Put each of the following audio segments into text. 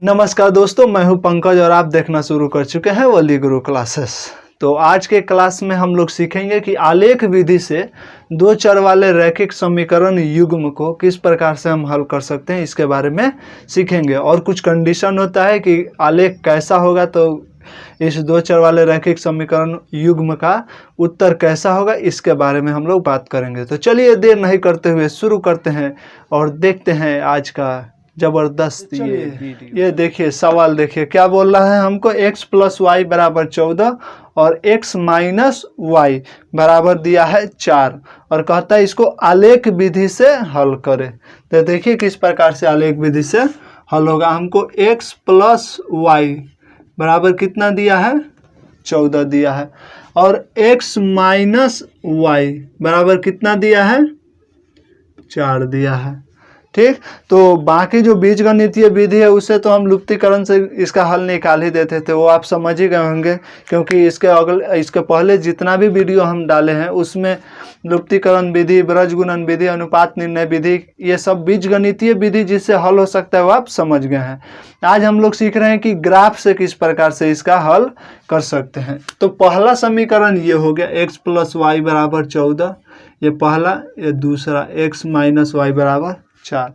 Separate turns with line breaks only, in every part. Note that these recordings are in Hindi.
नमस्कार दोस्तों, मैं हूं पंकज और आप देखना शुरू कर चुके हैं वली गुरु क्लासेस। तो आज के क्लास में हम लोग सीखेंगे कि आलेख विधि से दो चर वाले रैखिक समीकरण युग्म को किस प्रकार से हम हल कर सकते हैं, इसके बारे में सीखेंगे। और कुछ कंडीशन होता है कि आलेख कैसा होगा तो इस दो चर वाले रैखिक समीकरण युग्म का उत्तर कैसा होगा, इसके बारे में हम लोग बात करेंगे। तो चलिए देर नहीं करते हुए शुरू करते हैं और देखते हैं आज का जबरदस्त ये देखिए सवाल। देखिए क्या बोल रहा है हमको, x प्लस वाई बराबर 14 और x माइनस वाई बराबर दिया है 4 और कहता है इसको आलेख विधि से हल करें। तो देखिए किस प्रकार से आलेख विधि से हल होगा। हमको x प्लस वाई बराबर कितना दिया है, 14 दिया है, और x माइनस वाई बराबर कितना दिया है, 4 दिया है। ठीक, तो बाकी जो बीजगणितीय विधि है उससे तो हम लुप्तीकरण से इसका हल निकाल ही देते थे, वो आप समझ ही गए होंगे, क्योंकि इसके पहले जितना भी वीडियो हम डाले हैं उसमें लुप्तीकरण विधि, ब्रजगुणन विधि, अनुपात निर्णय विधि, ये सब बीजगणितीय विधि जिससे हल हो सकता है वो आप समझ गए हैं। आज हम लोग सीख रहे हैं कि ग्राफ से किस प्रकार से इसका हल कर सकते हैं। तो पहला समीकरण ये हो गया x प्लस वाई बराबर 14, ये पहला। ये दूसरा x माइनस वाई बराबर 4।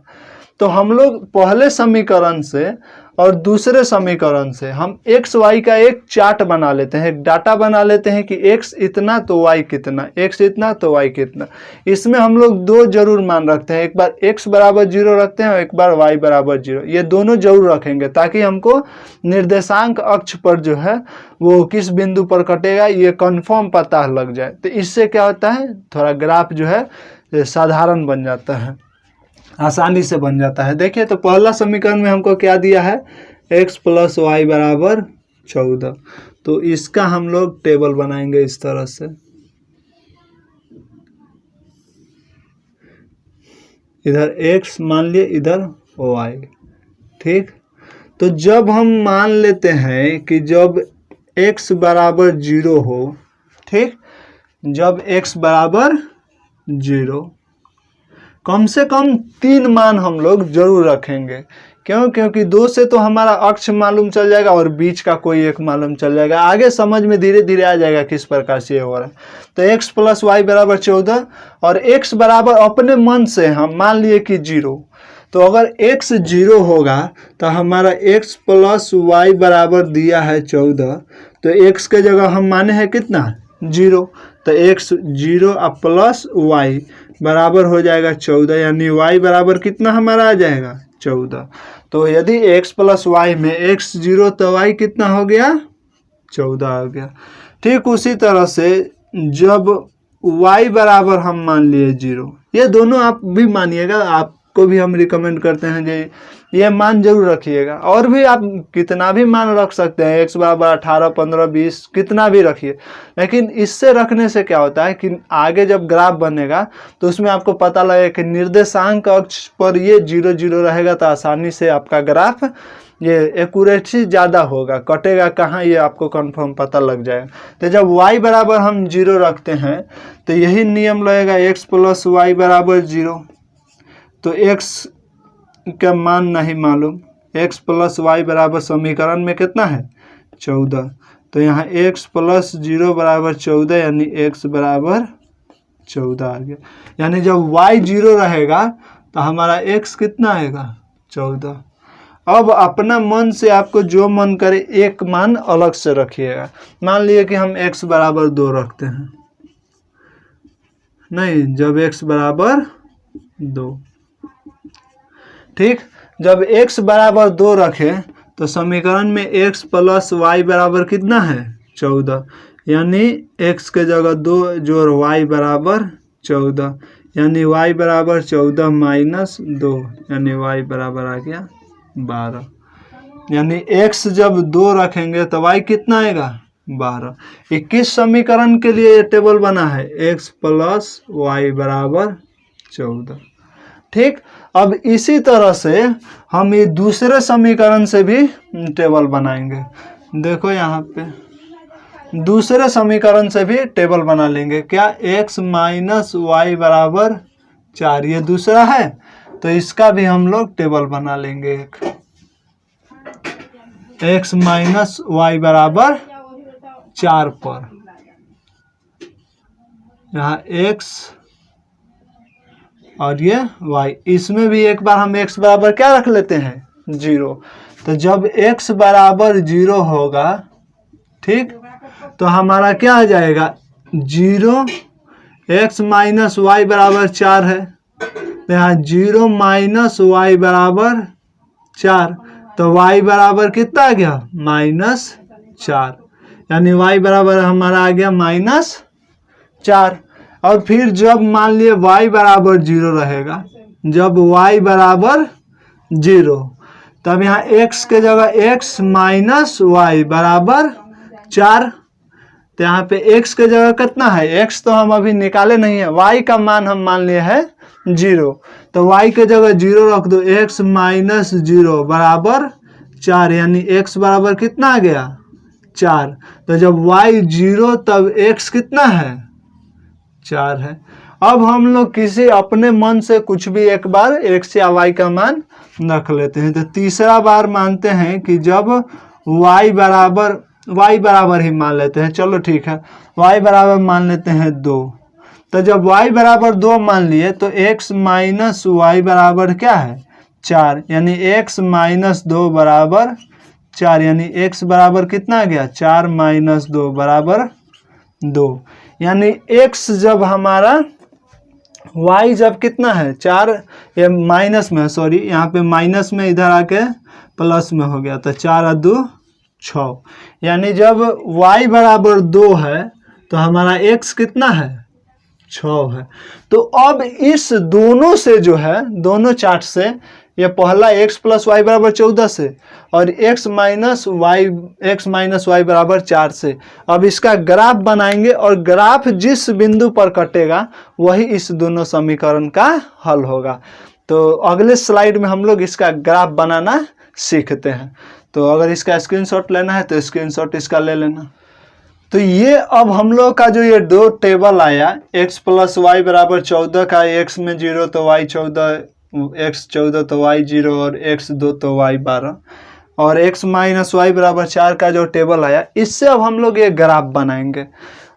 तो हम लोग पहले समीकरण से और दूसरे समीकरण से हम x y का एक चार्ट बना लेते हैं, एक डाटा बना लेते हैं कि x इतना तो y कितना, x इतना तो y कितना। इसमें हम लोग दो जरूर मान रखते हैं, एक बार x बराबर 0 रखते हैं और एक बार y बराबर 0। ये दोनों जरूर रखेंगे ताकि हमको निर्देशांक अक्ष पर जो है वो किस बिंदु पर कटेगा ये कंफर्म पता लग जाए। तो इससे क्या होता है, थोड़ा ग्राफ जो है साधारण बन जाता है, आसानी से बन जाता है। देखिए तो पहला समीकरण में हमको क्या दिया है, x प्लस वाई बराबर 14। तो इसका हम लोग टेबल बनाएंगे इस तरह से। इधर x मान लिए, इधर y। ठीक, तो जब हम मान लेते हैं कि जब x बराबर 0 हो, ठीक, जब x बराबर 0, कम से कम 3 मान हम लोग जरूर रखेंगे। क्यों? क्योंकि 2 से तो हमारा अक्ष मालूम चल जाएगा और बीच का कोई एक मालूम चल जाएगा। आगे समझ में धीरे धीरे आ जाएगा किस प्रकार से ये हो रहा है। तो x प्लस वाई बराबर 14 और x बराबर अपने मन से हम मान लिए कि 0। तो अगर x 0 होगा तो हमारा x प्लस वाई बराबर दिया है 14, तो x के जगह हम माने हैं कितना, 0। तो x 0 और प्लस वाई बराबर हो जाएगा 14, यानी y बराबर कितना हमारा आ जाएगा, 14। तो यदि x प्लस वाई में x 0 तो y कितना हो गया, 14 हो गया। ठीक उसी तरह से जब y बराबर हम मान लिए 0, ये दोनों आप भी मानिएगा, आपको भी हम रिकमेंड करते हैं कि ये मान जरूर रखिएगा। और भी आप कितना भी मान रख सकते हैं, x बराबर 18, 15, 20 कितना भी रखिए। लेकिन इससे रखने से क्या होता है कि आगे जब ग्राफ बनेगा तो उसमें आपको पता लगेगा कि निर्देशांक अक्ष पर ये 0 0 रहेगा, तो आसानी से आपका ग्राफ ये एक्यूरेसी ज़्यादा होगा, कटेगा कहाँ ये आपको कंफर्म पता लग जाएगा। तो जब y बराबर हम 0 रखते हैं तो यही नियम लगेगा, x प्लस वाई बराबर 0। तो x का मान नहीं मालूम, x प्लस वाई बराबर समीकरण में कितना है, 14। तो यहाँ x प्लस 0 बराबर 14, यानी x बराबर 14 आ गया। यानी जब y 0 रहेगा तो हमारा x कितना आएगा, 14। अब अपना मन से आपको जो मन करे एक मान अलग से रखिएगा। मान लिए कि हम x बराबर 2 रखते हैं, नहीं, जब x बराबर 2, ठीक, जब x बराबर 2 रखें तो समीकरण में x प्लस वाई बराबर कितना है, 14, यानी x के जगह 2 जोड़ y बराबर 14, यानी y बराबर 14 माइनस 2, यानी y बराबर आ गया 12। यानी x जब 2 रखेंगे तो y कितना आएगा, 12। 21 समीकरण के लिए ये टेबल बना है, x प्लस वाई बराबर 14। ठीक, अब इसी तरह से हम ये दूसरे समीकरण से भी टेबल बनाएंगे। देखो यहाँ पे दूसरे समीकरण से भी टेबल बना लेंगे। क्या, x माइनस वाई बराबर 4, ये दूसरा है, तो इसका भी हम लोग टेबल बना लेंगे एक। x माइनस वाई बराबर 4 पर। यहाँ x और ये y, इसमें भी एक बार हम x बराबर क्या रख लेते हैं 0। तो जब x बराबर 0 होगा, ठीक, तो हमारा क्या आ जाएगा 0, x माइनस वाई बराबर 4 है, तो यहाँ 0 माइनस वाई बराबर 4, तो y बराबर कितना आ गया -4, यानी y बराबर हमारा आ गया -4। और फिर जब मान लिए y बराबर 0 रहेगा, जब y बराबर 0, तब यहाँ x के जगह x माइनस वाई बराबर 4, तो यहाँ पे x के जगह कितना है, x तो हम अभी निकाले नहीं है, y का मान हम मान लिए है 0, तो y के जगह 0 रख दो, x माइनस 0 बराबर 4, यानी x बराबर कितना आ गया 4। तो जब y 0 तब x कितना है 4 है। अब हम लोग किसी अपने मन से कुछ भी एक बार x या y का मान रख लेते हैं। तो तीसरा बार मानते हैं कि जब y बराबर ही मान लेते हैं, चलो ठीक है, y बराबर मान लेते हैं 2। तो जब y बराबर 2 मान लिए तो x माइनस वाई बराबर क्या है 4, यानी x माइनस 2 बराबर 4, यानी x बराबर कितना आ गया 4 माइनस 2 बराबर 2, यानी x जब हमारा y जब कितना है 4, ये माइनस में, सॉरी यहाँ पे माइनस में इधर आके प्लस में हो गया, तो 4 और 2 6, यानी जब y बराबर 2 है तो हमारा x कितना है 6 है। तो अब इस दोनों से जो है, दोनों चार्ट से, ये पहला x प्लस वाई बराबर 14 से और x माइनस वाई बराबर 4 से, अब इसका ग्राफ बनाएंगे और ग्राफ जिस बिंदु पर कटेगा वही इस दोनों समीकरण का हल होगा। तो अगले स्लाइड में हम लोग इसका ग्राफ बनाना सीखते हैं। तो अगर इसका स्क्रीनशॉट लेना है तो स्क्रीनशॉट इसका ले लेना। तो ये अब हम लोग का जो ये दो टेबल आया, x प्लस वाई बराबर 14 का x में 0 तो y 14, x 14 तो y 0 और x 2 तो y 12, और x माइनस वाई बराबर 4 का जो टेबल आया, इससे अब हम लोग ये ग्राफ बनाएंगे।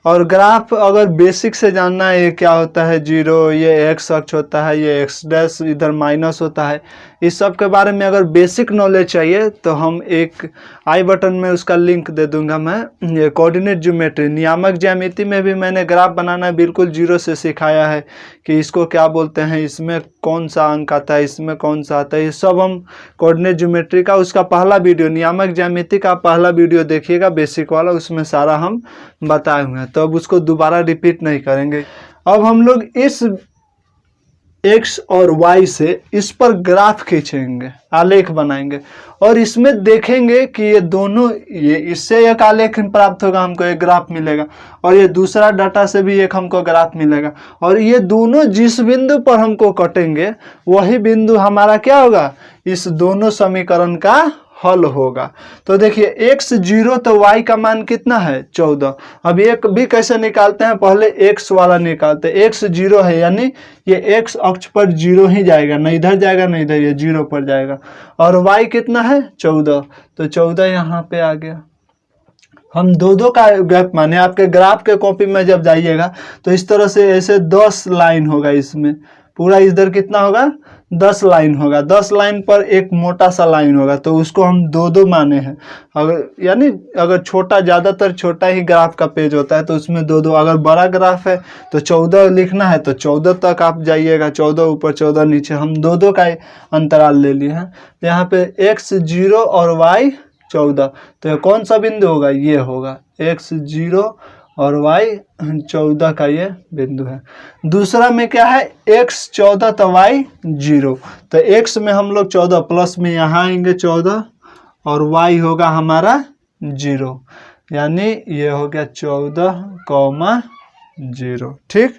और ग्राफ अगर बेसिक से जानना है, ये क्या होता है 0, ये x अक्ष होता है, ये x डैश इधर माइनस होता है, इस सब के बारे में अगर बेसिक नॉलेज चाहिए तो हम एक आई बटन में उसका लिंक दे दूंगा मैं। ये कोऑर्डिनेट ज्योमेट्री, नियामक ज्यामिति में भी मैंने ग्राफ बनाना बिल्कुल 0 से सिखाया है कि इसको क्या बोलते हैं, इसमें कौन सा अंक आता है, इसमें कौन सा आता है, ये सब हम कोऑर्डिनेट ज्योमेट्री का उसका पहला वीडियो, नियामक ज्यामिति का पहला वीडियो देखिएगा बेसिक वाला, उसमें सारा हम बताए हुए हैं, तो अब उसको दोबारा रिपीट नहीं करेंगे। अब हम लोग इस x और y से इस पर ग्राफ खींचेंगे, आलेख बनाएंगे और इसमें देखेंगे कि ये दोनों, ये इससे एक आलेख प्राप्त होगा, हमको एक ग्राफ मिलेगा, और ये दूसरा डाटा से भी एक हमको ग्राफ मिलेगा, और ये दोनों जिस बिंदु पर हमको कटेंगे वही बिंदु हमारा क्या होगा, इस दोनों समीकरण का हल होगा। तो देखिए x 0 तो y का मान कितना है 14। अब एक भी कैसे निकालते हैं, पहले x वाला निकालते हैं। x 0 है यानी ये x अक्ष पर 0 ही जाएगा, न इधर जाएगा न इधर, ये 0 पर जाएगा। और y कितना है 14, तो 14 यहाँ पे आ गया। हम दो का ग्राफ माने, आपके ग्राफ के कॉपी में जब जाइएगा तो इस तरह से ऐसे 10 लाइन होगा, इसमें पूरा इधर कितना होगा 10 लाइन होगा, 10 लाइन पर एक मोटा सा लाइन होगा, तो उसको हम दो माने हैं। अगर यानी अगर छोटा, ज़्यादातर छोटा ही ग्राफ का पेज होता है तो उसमें दो, अगर बड़ा ग्राफ है तो 14 लिखना है तो 14 तक आप जाइएगा, 14 ऊपर 14 नीचे, हम दो का अंतराल ले लिए हैं। तो यहाँ पे x 0 और y 14, तो ये कौन सा बिंदु होगा, ये होगा x 0 और y 14 का ये बिंदु है। दूसरा में क्या है x 14 तो y 0, तो x में हम लोग 14 प्लस में यहाँ आएंगे 14 और y होगा हमारा 0, यानी ये हो गया 14,0। ठीक,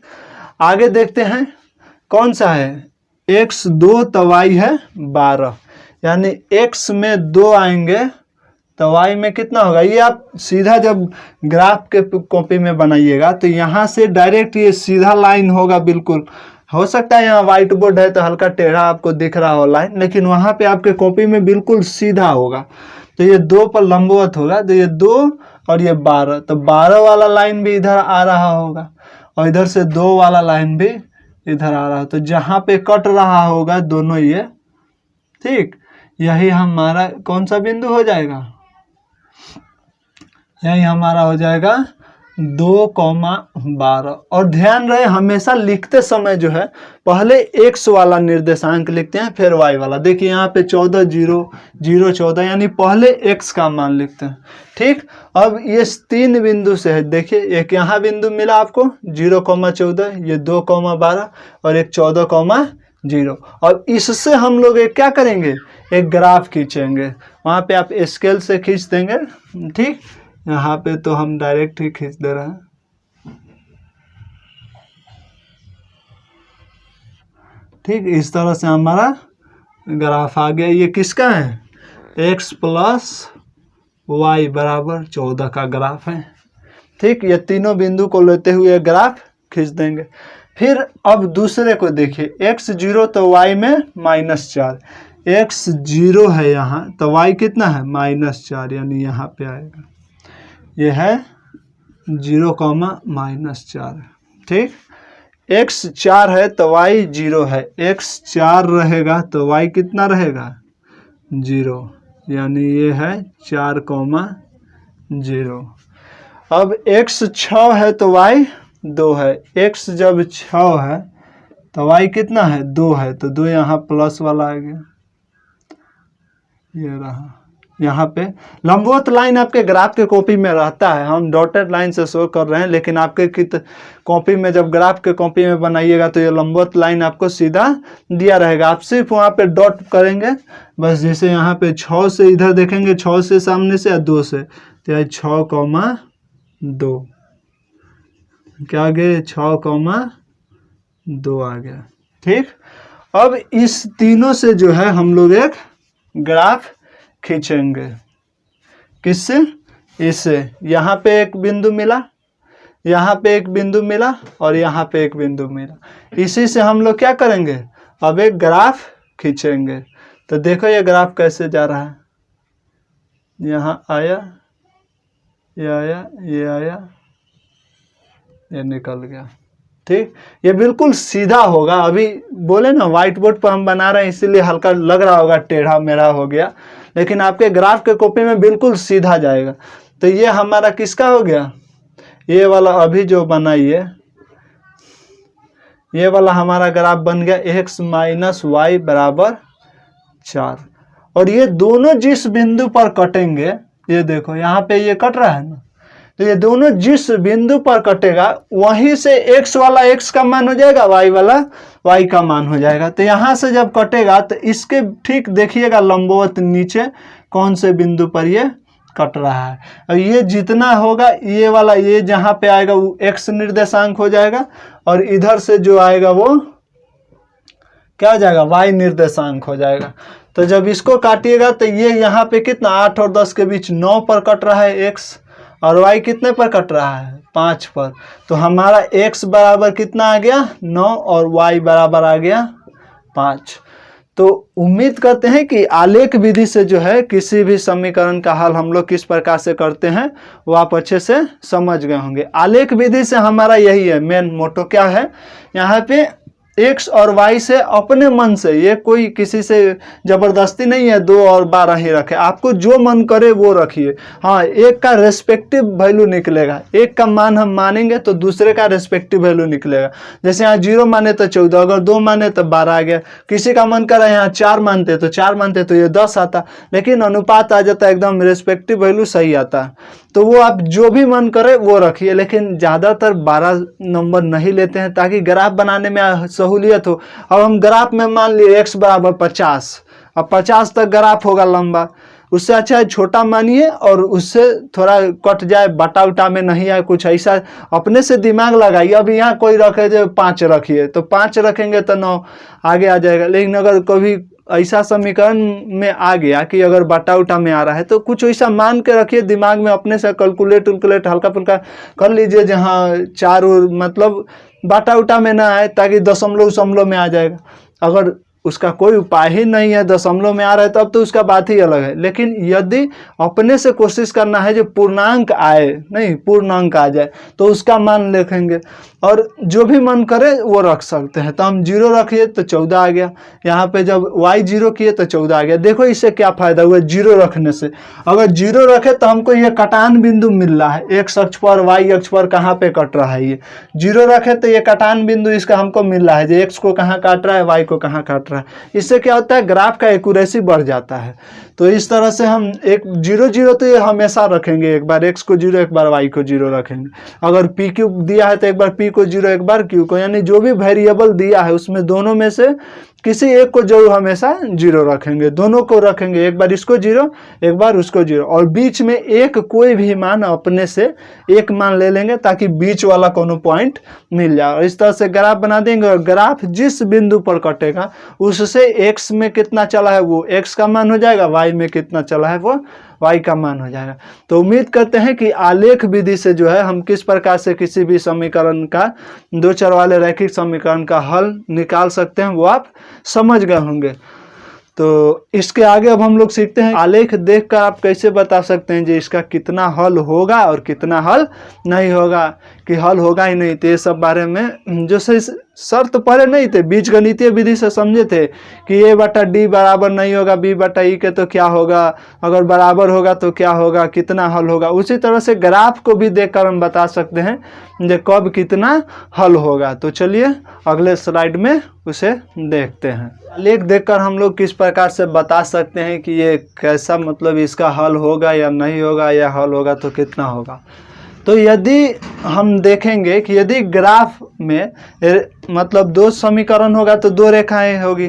आगे देखते हैं कौन सा है, x 2 तो y है 12, यानी x में 2 आएंगे तो y में कितना होगा। ये आप सीधा जब ग्राफ के कॉपी में बनाइएगा तो यहाँ से डायरेक्ट ये सीधा लाइन होगा, बिल्कुल हो सकता है यहाँ व्हाइट बोर्ड है तो हल्का टेढ़ा आपको दिख रहा हो लाइन, लेकिन वहाँ पे आपके कॉपी में बिल्कुल सीधा होगा। तो ये 2 पर लंबवत होगा, तो ये 2 और ये 12, तो 12 वाला लाइन भी इधर आ रहा होगा और इधर से 2 वाला लाइन भी इधर आ रहा है। तो जहाँ पे कट रहा होगा दोनों ये, ठीक, यही हमारा कौन सा बिंदु हो जाएगा, यही हमारा हो जाएगा 2,12। और ध्यान रहे हमेशा लिखते समय जो है पहले x वाला निर्देशांक लिखते हैं फिर y वाला। देखिए यहाँ पे 14 0 0 14 यानी पहले x का मान लिखते हैं, ठीक। अब ये 3 बिंदु से है, देखिए एक यहाँ बिंदु मिला आपको 0,14, ये 2,12 और एक 14,0। और इससे हम लोग एक क्या करेंगे, एक ग्राफ खींचेंगे। वहाँ पे आप स्केल से खींच देंगे, ठीक। यहाँ पे तो हम डायरेक्ट ही खींच दे रहे हैं, ठीक। इस तरह से हमारा ग्राफ आ गया। ये किसका है, x प्लस वाई बराबर 14 का ग्राफ है, ठीक। ये तीनों बिंदु को लेते हुए ग्राफ खींच देंगे। फिर अब दूसरे को देखिए, x 0 तो y में -4, x 0 है यहाँ तो y कितना है -4, यानी यहाँ पे आएगा, ये है 0,-4, ठीक। x 4 है तो y 0 है, x 4 रहेगा तो y कितना रहेगा 0, यानी ये है 4,0। अब x 6 है तो y 2 है, x जब 6 है तो y कितना है 2 है, तो 2 यहाँ प्लस वाला आ गया, ये रहा। यहाँ पे लंबवत लाइन आपके ग्राफ के कॉपी में रहता है, हम डॉटेड लाइन से शो कर रहे हैं, लेकिन आपके कॉपी में जब ग्राफ के कॉपी में बनाइएगा तो ये लंबवत लाइन आपको सीधा दिया रहेगा। आप सिर्फ वहाँ पे डॉट करेंगे बस। जैसे यहाँ पे 6 से इधर देखेंगे, 6 से सामने से या 2 से, तो यह 6,2 क्या आ गया, 6,2 आ गया, ठीक। अब इस तीनों से जो है हम लोग एक ग्राफ खींचेंगे, किससे, इससे। यहाँ पे एक बिंदु मिला, यहाँ पे एक बिंदु मिला और यहाँ पे एक बिंदु मिला, इसी से हम लोग क्या करेंगे, अब एक ग्राफ खींचेंगे। तो देखो ये ग्राफ कैसे जा रहा है, यहाँ आया, ये आया, ये आया, ये निकल गया, ठीक। ये बिल्कुल सीधा होगा। अभी बोले ना व्हाइट बोर्ड पर हम बना रहे हैं इसीलिए हल्का लग रहा होगा टेढ़ा मेढ़ा हो गया, लेकिन आपके ग्राफ के कॉपी में बिल्कुल सीधा जाएगा। तो ये हमारा किसका हो गया, ये वाला अभी जो बनाइए, ये वाला हमारा ग्राफ बन गया x - y बराबर 4। और ये दोनों जिस बिंदु पर कटेंगे, ये देखो यहाँ पे ये कट रहा है ना, तो ये दोनों जिस बिंदु पर कटेगा वहीं से x वाला x का मान हो जाएगा, y वाला y का मान हो जाएगा। तो यहाँ से जब कटेगा तो इसके ठीक देखिएगा लंबवत नीचे कौन से बिंदु पर ये कट रहा है। और ये जितना होगा ये वाला, ये जहाँ पे आएगा वो x निर्देशांक हो जाएगा और इधर से जो आएगा वो क्या हो जाएगा, y निर्देशांक हो जाएगा। तो जब इसको काटिएगा तो ये यहाँ पे कितना 8 और 10 के बीच 9 पर कट रहा है x, और y कितने पर कट रहा है 5 पर। तो हमारा x बराबर कितना आ गया 9 और y बराबर आ गया 5। तो उम्मीद करते हैं कि आलेख विधि से जो है किसी भी समीकरण का हल हम लोग किस प्रकार से करते हैं वो आप अच्छे से समझ गए होंगे। आलेख विधि से हमारा यही है मेन मोटो, क्या है यहाँ पे x और y से अपने मन से, ये कोई किसी से जबरदस्ती नहीं है 2 और 12 ही रखे, आपको जो मन करे वो रखिए। हाँ, एक का रेस्पेक्टिव वैल्यू निकलेगा, एक का मान हम मानेंगे तो दूसरे का रेस्पेक्टिव वैल्यू निकलेगा। जैसे यहाँ 0 माने तो 14, अगर 2 माने तो 12 आ गया। किसी का मन कर रहा है यहाँ 4 मानते तो 4 मानते तो ये 10 आता, लेकिन अनुपात आ जाता है एकदम रेस्पेक्टिव वैल्यू सही आता है। तो वो आप जो भी मन करे वो रखिए, लेकिन ज़्यादातर 12 नंबर नहीं लेते हैं ताकि ग्राफ बनाने में सहूलियत हो। अब हम ग्राफ में मान लिए x बराबर 50, अब 50 तक ग्राफ होगा लंबा, उससे अच्छा है छोटा मानिए और उससे थोड़ा कट जाए, बटा उटा में नहीं आए कुछ ऐसा, अपने से दिमाग लगाइए। अब यहाँ कोई रखे जो 5 रखिए तो 5 रखेंगे तो 9 आगे आ जाएगा। लेकिन अगर कभी ऐसा समीकरण में आ गया कि अगर बटा उटा में आ रहा है तो कुछ ऐसा मान के रखिए दिमाग में, अपने से कैलकुलेट हल्का फुल्का कर लीजिए जहाँ 4 मतलब बाटा उटा में ना आए, ताकि दशमलव में आ जाएगा। अगर उसका कोई उपाय ही नहीं है, दशमलव में आ रहा है तब तो उसका बात ही अलग है। लेकिन यदि अपने से कोशिश करना है जो पूर्णांक आए, नहीं पूर्णांक आ जाए, तो उसका मान लिखेंगे और जो भी मन करे वो रख सकते हैं। तो हम 0 रखिए तो 14 आ गया, यहाँ पे जब y 0 किए तो 14 आ गया। देखो इससे क्या फायदा हुआ 0 रखने से। अगर 0 रखे तो हमको ये कटान बिंदु मिल रहा है, x अक्ष पर y अक्ष पर कहाँ पे कट रहा है। ये 0 रखे तो ये कटान बिंदु इसका हमको मिल रहा है, जो x को कहाँ काट रहा है, y को कहाँ काट रहा है। इससे क्या होता है, ग्राफ का एक्यूरेसी बढ़ जाता है। तो इस तरह से हम एक 0 0 तो ये हमेशा रखेंगे, एक बार x को 0 एक बार y को 0 रखेंगे। अगर p q दिया है तो एक बार p को 0 एक बार q को, यानी जो भी वेरिएबल दिया है उसमें दोनों में से किसी एक को जरूर हमेशा 0 रखेंगे, दोनों को रखेंगे, एक बार इसको 0 एक बार उसको 0, और बीच में एक कोई भी मान अपने से एक मान ले लेंगे ताकि बीच वाला कोनो पॉइंट मिल जाए। और इस तरह से ग्राफ बना देंगे और ग्राफ जिस बिंदु पर कटेगा उससे x में कितना चला है वो x का मान हो जाएगा, y में कितना चला है वो y का मान हो जाएगा। तो उम्मीद करते हैं कि आलेख विधि से जो है हम किस प्रकार से किसी भी समीकरण का, दो चर वाले रैखिक समीकरण का हल निकाल सकते हैं वो आप समझ गए होंगे। तो इसके आगे अब हम लोग सीखते हैं आलेख देखकर आप कैसे बता सकते हैं जी इसका कितना हल होगा और कितना हल नहीं होगा, कि हल होगा ही नहीं। तो ये सब बारे में जो सही शर्त पहले नहीं थे, बीजगणितीय विधि से समझे थे कि a बटा d बराबर नहीं होगा b बटा e के तो क्या होगा, अगर बराबर होगा तो क्या होगा, कितना हल होगा। उसी तरह से ग्राफ को भी देखकर हम बता सकते हैं जो कब कितना हल होगा। तो चलिए अगले स्लाइड में उसे देखते हैं। आलेख देखकर हम लोग किस प्रकार से बता सकते हैं कि ये कैसा, मतलब इसका हल होगा या नहीं होगा, या हल होगा तो कितना होगा। तो यदि हम देखेंगे कि यदि ग्राफ में मतलब 2 समीकरण होगा तो 2 रेखाएं होगी,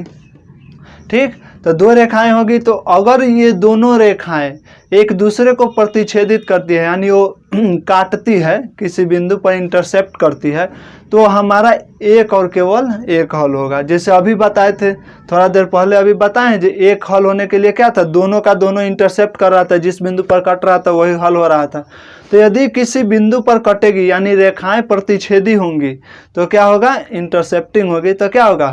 ठीक। तो 2 रेखाएं होगी, तो अगर ये दोनों रेखाएं एक दूसरे को प्रतिच्छेदित करती है, यानी वो काटती है, किसी बिंदु पर इंटरसेप्ट करती है, तो हमारा एक और केवल एक हल होगा। जैसे अभी बताए थे थोड़ा देर पहले, अभी बताएं जो एक हल होने के लिए क्या था, दोनों का दोनों इंटरसेप्ट कर रहा था, जिस बिंदु पर कट रहा था वही हल हो रहा था। तो यदि किसी बिंदु पर कटेगी यानी रेखाएं प्रतिच्छेदी होंगी तो क्या होगा, इंटरसेप्टिंग होगी, तो क्या होगा,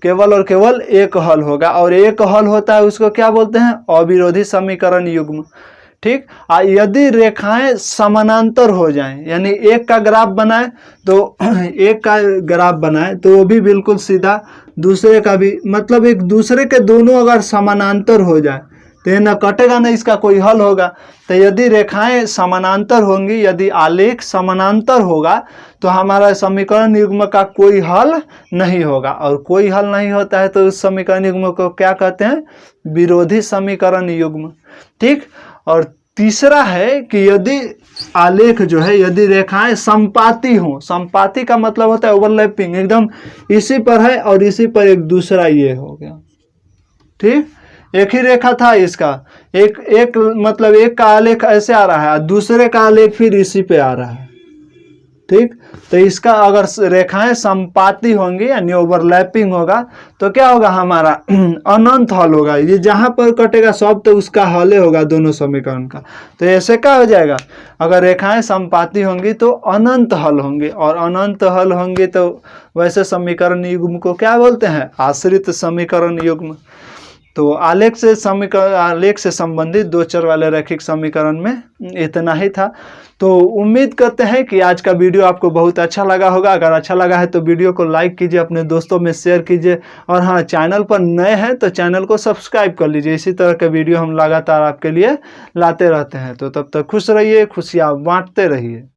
केवल और केवल एक हल होगा। और एक हल होता है उसको क्या बोलते हैं, अविरोधी समीकरण युग्म, ठीक। यदि रेखाएं समानांतर हो जाएं, यानी एक का ग्राफ बनाए तो एक का ग्राफ बनाए तो वो भी बिल्कुल सीधा, दूसरे का भी, मतलब एक दूसरे के दोनों अगर समानांतर हो जाए तो ये न कटेगा न इसका कोई हल होगा। तो यदि रेखाएं समानांतर होंगी, यदि आलेख समानांतर होगा तो हमारा समीकरण युग्म का कोई हल नहीं होगा, और कोई हल नहीं होता है तो उस समीकरण युग्म को क्या कहते हैं, विरोधी समीकरण युग्म, ठीक। और तीसरा है कि यदि आलेख जो है, यदि रेखाएं संपाती हो, संपाती का मतलब होता है ओवरलैपिंग, एकदम इसी पर है और इसी पर एक दूसरा ये हो गया, ठीक। एक ही रेखा था इसका, एक मतलब एक का आलेख ऐसे आ रहा है, दूसरे का आलेख फिर इसी पे आ रहा है, ठीक। तो इसका अगर रेखाएं संपाती होंगी यानी ओवरलैपिंग होगा तो क्या होगा, हमारा अनंत हल होगा। ये जहां पर कटेगा सब तो उसका हल होगा दोनों समीकरण का। तो ऐसे क्या हो जाएगा, अगर रेखाएं संपाती होंगी तो अनंत हल होंगे, और अनंत हल होंगे तो वैसे समीकरण युग्म को क्या बोलते हैं, आश्रित समीकरण युग्म। तो आलेख से संबंधित 2 चर वाले रैखिक समीकरण में इतना ही था। तो उम्मीद करते हैं कि आज का वीडियो आपको बहुत अच्छा लगा होगा। अगर अच्छा लगा है तो वीडियो को लाइक कीजिए, अपने दोस्तों में शेयर कीजिए, और हाँ, चैनल पर नए हैं तो चैनल को सब्सक्राइब कर लीजिए। इसी तरह के वीडियो हम लगातार आपके लिए लाते रहते हैं। तो तब तक खुश रहिए, खुशियाँ बांटते रहिए।